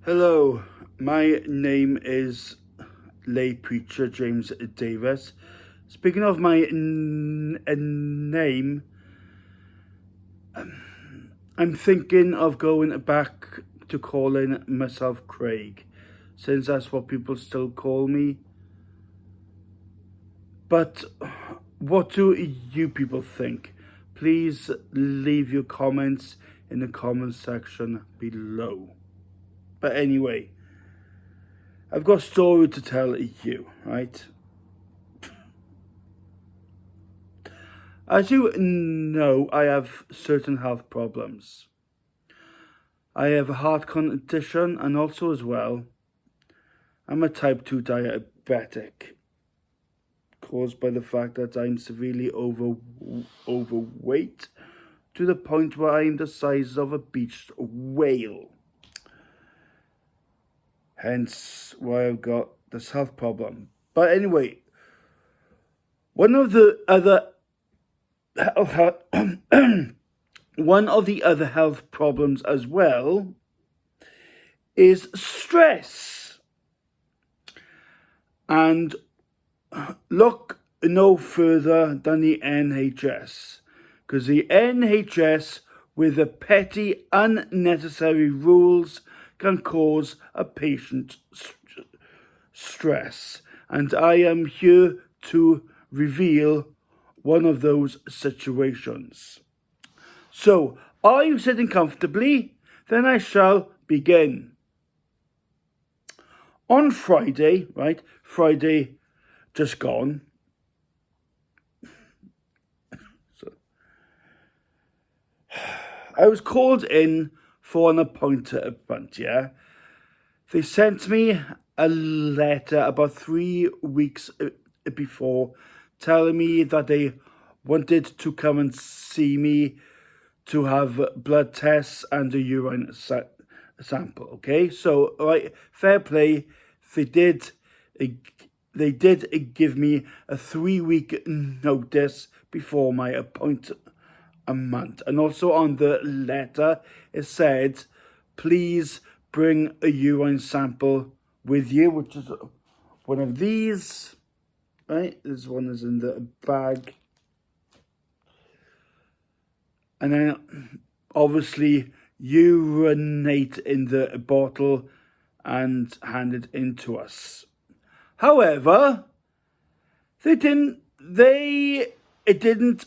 Hello, my name is lay preacher James Davis. Speaking of my name, I'm thinking of going back to calling myself Craig, since that's what people still call me. But what do you people think? Please leave your comments in the comment section below. But anyway, I've got a story to tell you, right? As you know, I have certain health problems. I have a heart condition, and also as well, I'm a type 2 diabetic, caused by the fact that I'm severely overweight to the point where I'm the size of a beached whale. Hence why I've got this health problem. But anyway, one of the other health problems as well is stress. And look no further than the NHS, because the NHS, with the petty, unnecessary rules, can cause a patient stress. And I am here to reveal one of those situations. So, are you sitting comfortably? Then I shall begin. On Friday, Friday just gone. I was called in for an appointment, yeah. They sent me a letter about 3 weeks before, telling me that they wanted to come and see me to have blood tests and a urine sample. Okay, so right, fair play. They did give me a 3-week notice before my appointment, and also on the letter it said, please bring a urine sample with you, which is one of these. Right, this one is in the bag, and then obviously urinate in the bottle and hand it in to us. However, it didn't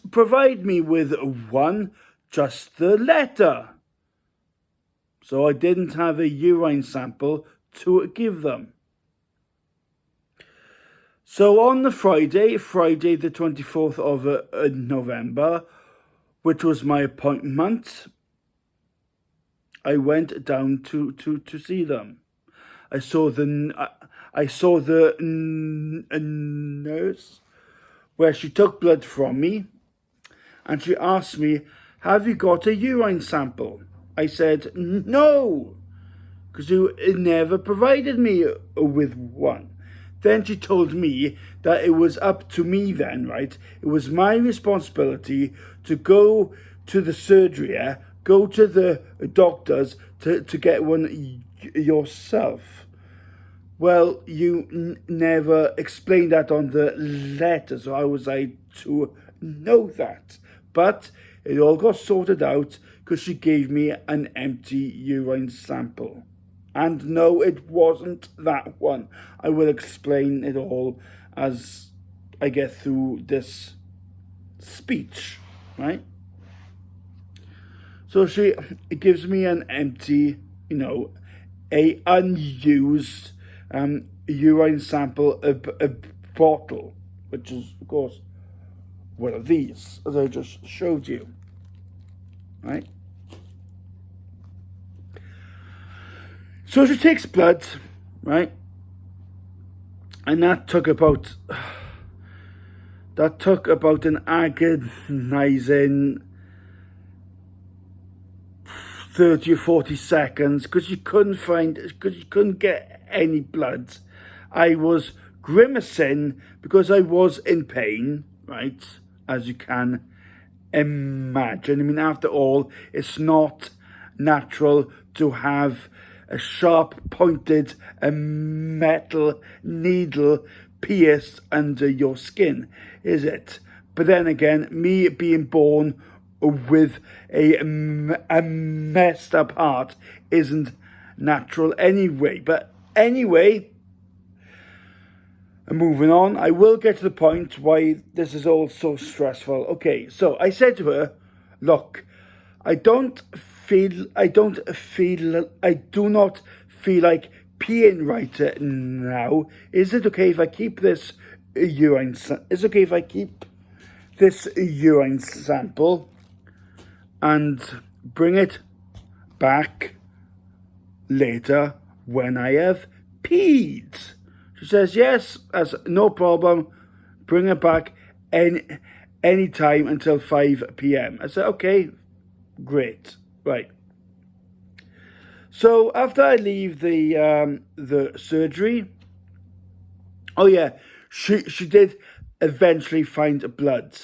provide me with one, just the letter. So I didn't have a urine sample to give them. So on the Friday the 24th of November, which was my appointment, I went down to see them. I saw the nurse, where she took blood from me, and she asked me, have you got a urine sample? I said, no, because you never provided me with one. Then she told me that it was up to me then, right? It was my responsibility to go to the surgery, go to the doctors to get one yourself. Well, you never explained that on the letter, so I was like to know that. But it all got sorted out because she gave me an empty urine sample. And no, it wasn't that one. I will explain it all as I get through this speech, right? So she gives me an empty, a unused urine sample, a bottle, which is, of course, one of these, as I just showed you, right? So she takes blood, right? And that took about an agonizing 30 or 40 seconds, because you couldn't get any blood. I was grimacing because I was in pain, right? As you can imagine. I mean, after all, it's not natural to have a sharp pointed metal needle pierced under your skin, is it? But then again, me being born with a messed up heart isn't natural anyway. But anyway, moving on, I will get to the point why this is all so stressful. Okay, so I said to her, look, I do not feel like peeing right now. Is it okay if I keep this urine? Is it okay if I keep this urine sample and bring it back later when I have peed? She says, yes, that's no problem. Bring it back any time until 5 p.m. I said, okay, great, right. So after I leave the surgery, oh yeah, she did eventually find blood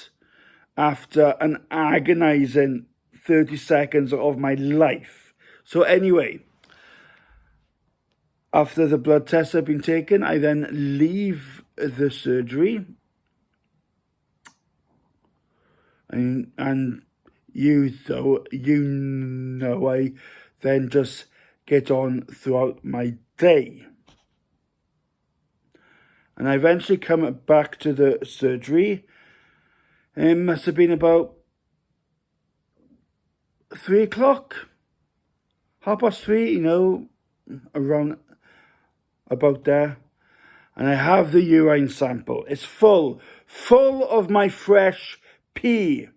after an agonizing 30 seconds of my life. So anyway, after the blood tests have been taken, I then leave the surgery. And you know, I then just get on throughout my day. And I eventually come back to the surgery. It must have been about 3 o'clock, 3:30, around about there. And I have the urine sample. It's full of my fresh pee.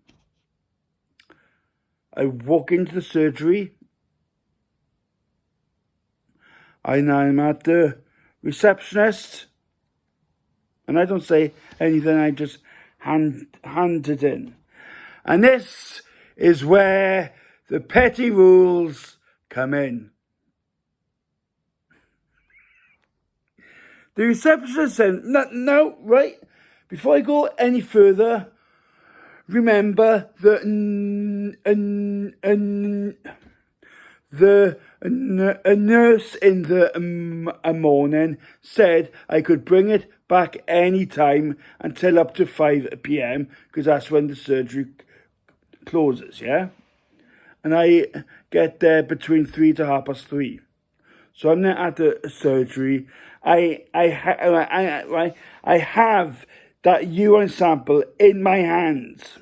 I walk into the surgery. I'm at the receptionist. And I don't say anything, I just hand it in. And this is where the petty rules come in. The receptionist said, no, right, before I go any further, remember the nurse in the morning said I could bring it back any time until up to 5 p.m. because that's when the surgery closes, yeah? And I get there between 3 to 3:30. So I'm there at the surgery. I have that urine sample in my hands.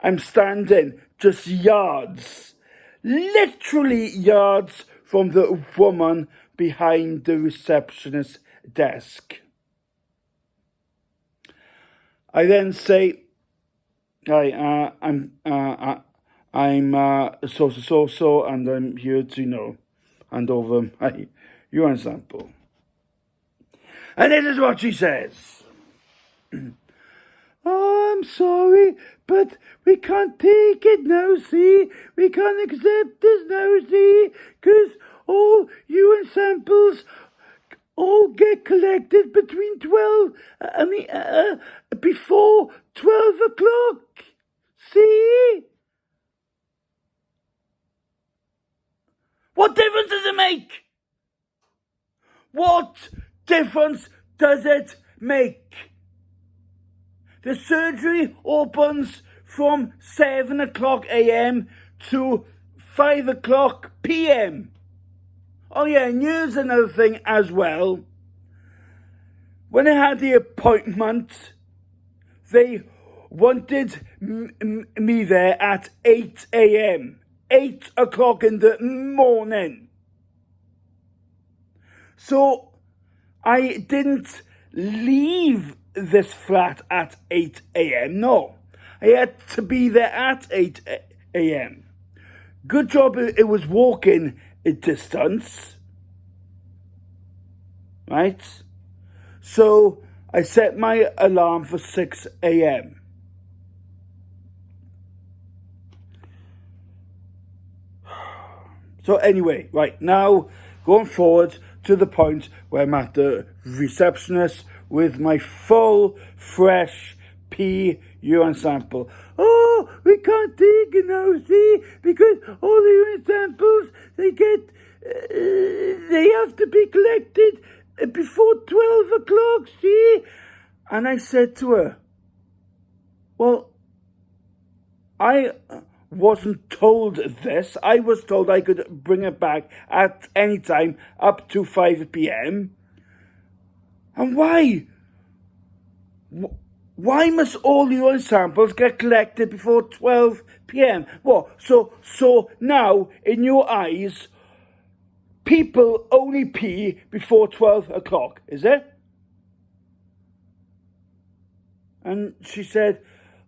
I'm standing just yards, literally yards from the woman behind the receptionist's desk. I then say, "Hi, I'm so, and I'm here to hand over my urine sample." And this is what she says. "Oh, I'm sorry, but we can't take it now, see? We can't accept this now, see? Because all urine samples all get collected between before 12 o'clock, see? What difference does it make? What difference does it make? The surgery opens from 7 o'clock a.m. to 5 o'clock p.m. Oh yeah, and here's another thing as well. When I had the appointment, they wanted me there at 8 a.m. 8 o'clock in the morning. So I didn't leave this flat at 8 a.m. No, I had to be there at 8 a.m. Good job it was walking distance, right? So I set my alarm for 6 a.m. So anyway, right now, going forward to the point where I'm at the receptionist with my full, fresh pee urine sample. Oh, oh, we can't take it now, see, because all the urine samples, they have to be collected before 12 o'clock, see? And I said to her, well, I wasn't told this. I was told I could bring it back at any time up to 5 p.m. And why? Why must all urine samples get collected before 12 p.m.? What? So now, in your eyes, people only pee before 12 o'clock, is it? And she said,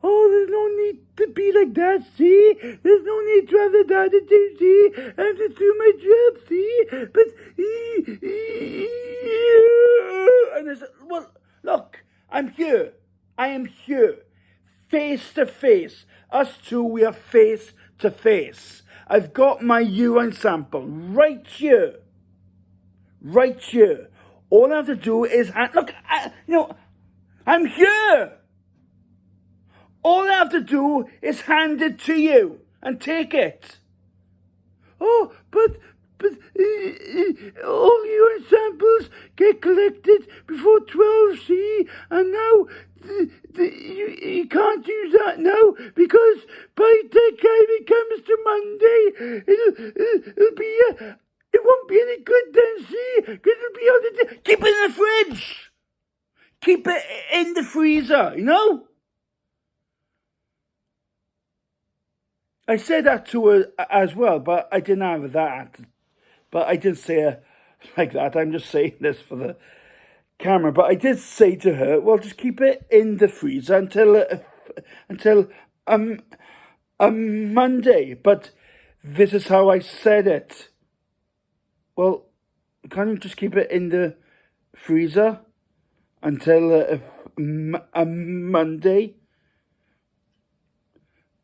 oh, there's no need to be like that, see? There's no need to have the data to see. I have to do my job, see? But, and I said, well, look, I'm here. I am here. Face to face. Us two, we are face to face. I've got my urine sample right here. Right here. All I have to do is, look, I'm here. All I have to do is hand it to you and take it. Oh, but all urine samples get collected before 12, see? And now you can't use that now because by the time it comes to Monday, it'll be it won't be any good then, see? Because it'll be out of keep it in the fridge. Keep it in the freezer, you know? I said that to her as well, but I didn't have that. But I didn't say it like that. I'm just saying this for the camera. But I did say to her, well, just keep it in the freezer until Monday. But this is how I said it. Well, can't you just keep it in the freezer until Monday?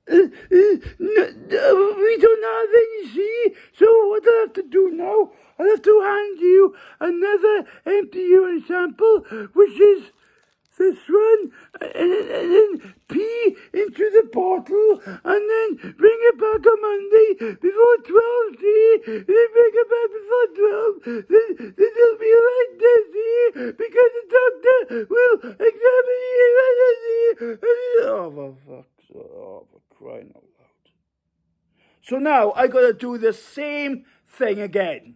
No, we don't have any, see? So what I have to do now, I'll have to hand you another empty urine sample, which is this one, and then pee into the bottle, and then bring it back on Monday before 12, see? Then bring it back before 12, then it'll be right there, see? Because the doctor will examine you, see? Oh, for fuck's sake, oh, for crying out loud. So now I gotta do the same thing again.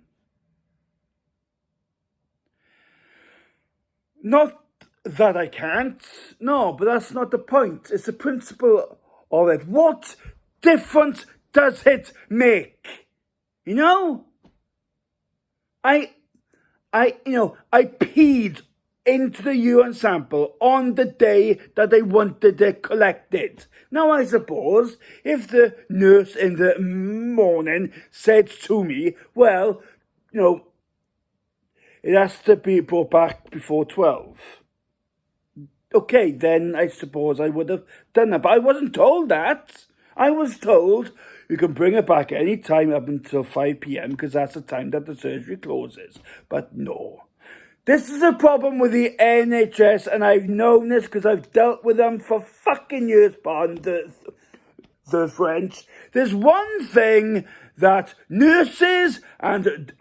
Not that I can't, no, but that's not the point. It's the principle of it. What difference does it make? You know? I peed into the urine sample on the day that they wanted it collected. Now, I suppose if the nurse in the morning said to me, well, it has to be brought back before 12. Okay, then I suppose I would have done that. But I wasn't told that. I was told you can bring it back any time up until 5 p.m. because that's the time that the surgery closes. But no. This is a problem with the NHS, and I've known this because I've dealt with them for fucking years, pardon the French. There's one thing that nurses and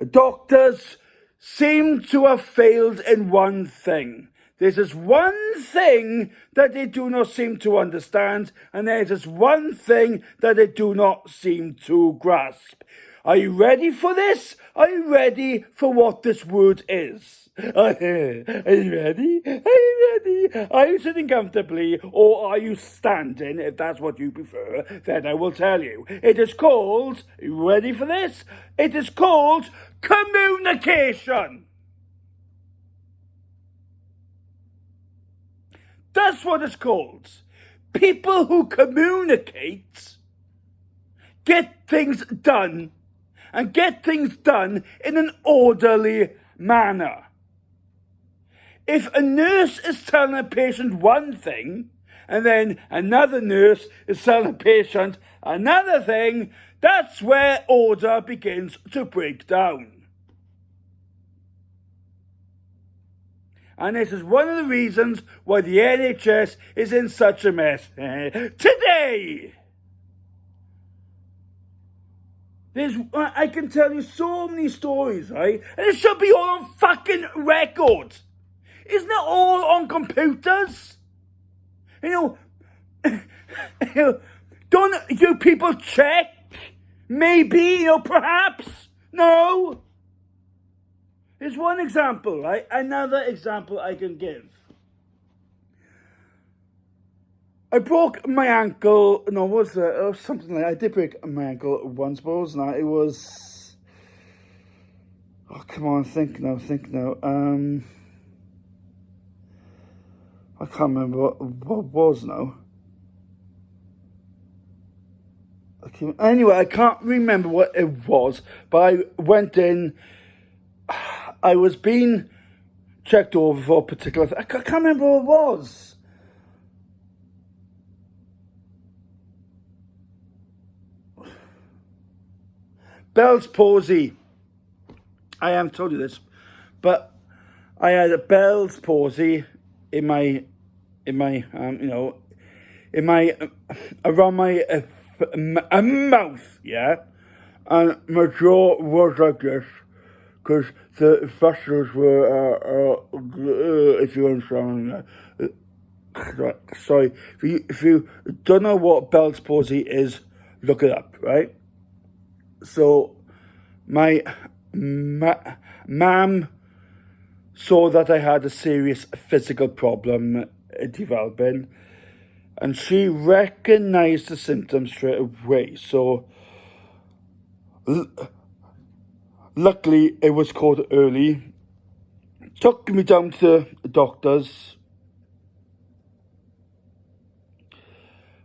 doctors seem to have failed in one thing. There's this one thing that they do not seem to understand, and there's this one thing that they do not seem to grasp. Are you ready for this? Are you ready for what this word is? Are you ready? Are you ready? Are you sitting comfortably or are you standing? If that's what you prefer, then I will tell you. It is called, are you ready for this? It is called communication. That's what it's called. People who communicate get things done and get things done in an orderly manner. If a nurse is telling a patient one thing and then another nurse is telling a patient another thing, that's where order begins to break down. And this is one of the reasons why the NHS is in such a mess today. I can tell you so many stories, right? And it should be all on fucking record. Isn't it all on computers? You know, don't you people check? Maybe, perhaps? No? Here's one example, right? Another example I can give. I broke my ankle. No, what was that? Oh, something like that. I did break my ankle once, but it wasn't that. It was. Oh, come on, think now. I can't remember what it was now. Anyway, I can't remember what it was, but I went in. I was being checked over for a particular thing. I can't remember what it was. Bell's palsy. I haven't told you this, but I had a Bell's palsy in my around my mouth, yeah, and my jaw was like this because the vessels were, if you understand. Sorry, if you don't know what Bell's palsy is, look it up, right? So, my mum saw that I had a serious physical problem developing, and she recognised the symptoms straight away. So, luckily, it was caught early. Took me down to the doctors,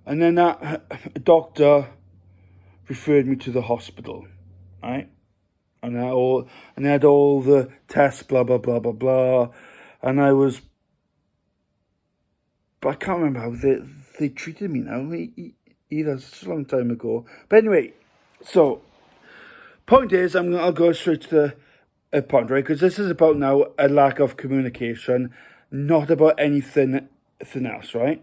and then that doctor referred me to the hospital, right? And I had all the tests, blah blah blah blah blah, and but I can't remember how they treated me now. Either such a long time ago. But anyway, so point is, I'll go straight to the point, right? Because this is about now a lack of communication, not about anything else, right?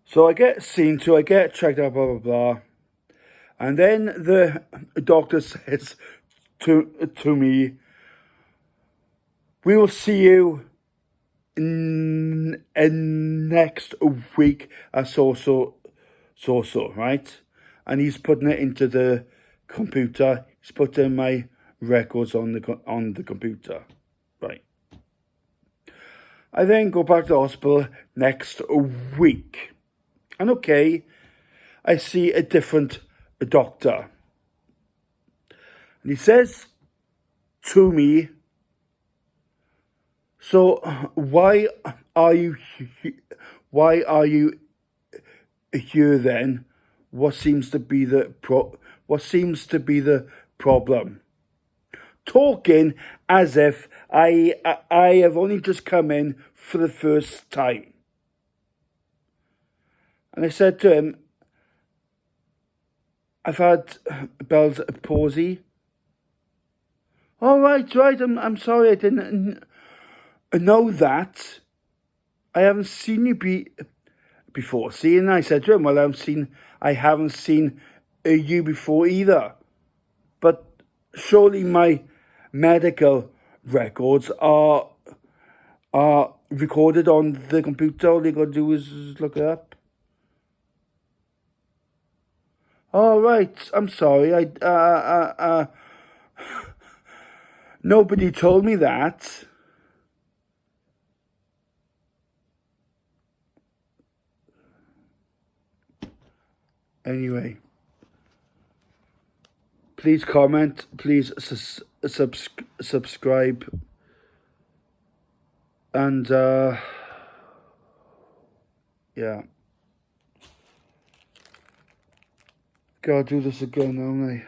So I get seen to, I get checked out, blah, blah, blah. And then the doctor says to me, we will see you in next week so, right? And he's putting it into the computer. He's putting my records on the computer, right? I then go back to the hospital next week. And okay, I see a different doctor. And he says to me, so why are you here then? What seems to be the problem? Talking as if I have only just come in for the first time. And I said to him, I've had Bell's palsy. Oh, right. I'm sorry, I didn't know that. I haven't seen you before. See, and I said to him, well, I haven't seen you before either. But surely my medical records are recorded on the computer. All you got to do is look it up. All right, I'm sorry. Nobody told me that. Anyway, please comment, please subscribe, and yeah. Gotta do this again, don't I?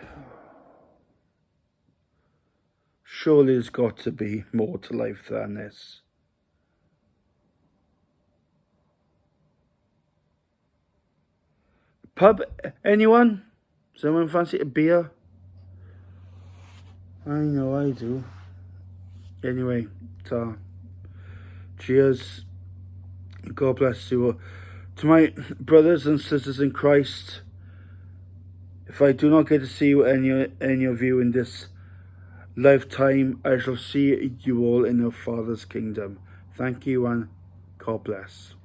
Surely there's got to be more to life than this. Pub, anyone? Someone fancy a beer? I know I do. Anyway, ta. Cheers. God bless you all. To my brothers and sisters in Christ, if I do not get to see any of you in this lifetime, I shall see you all in your Father's kingdom. Thank you and God bless.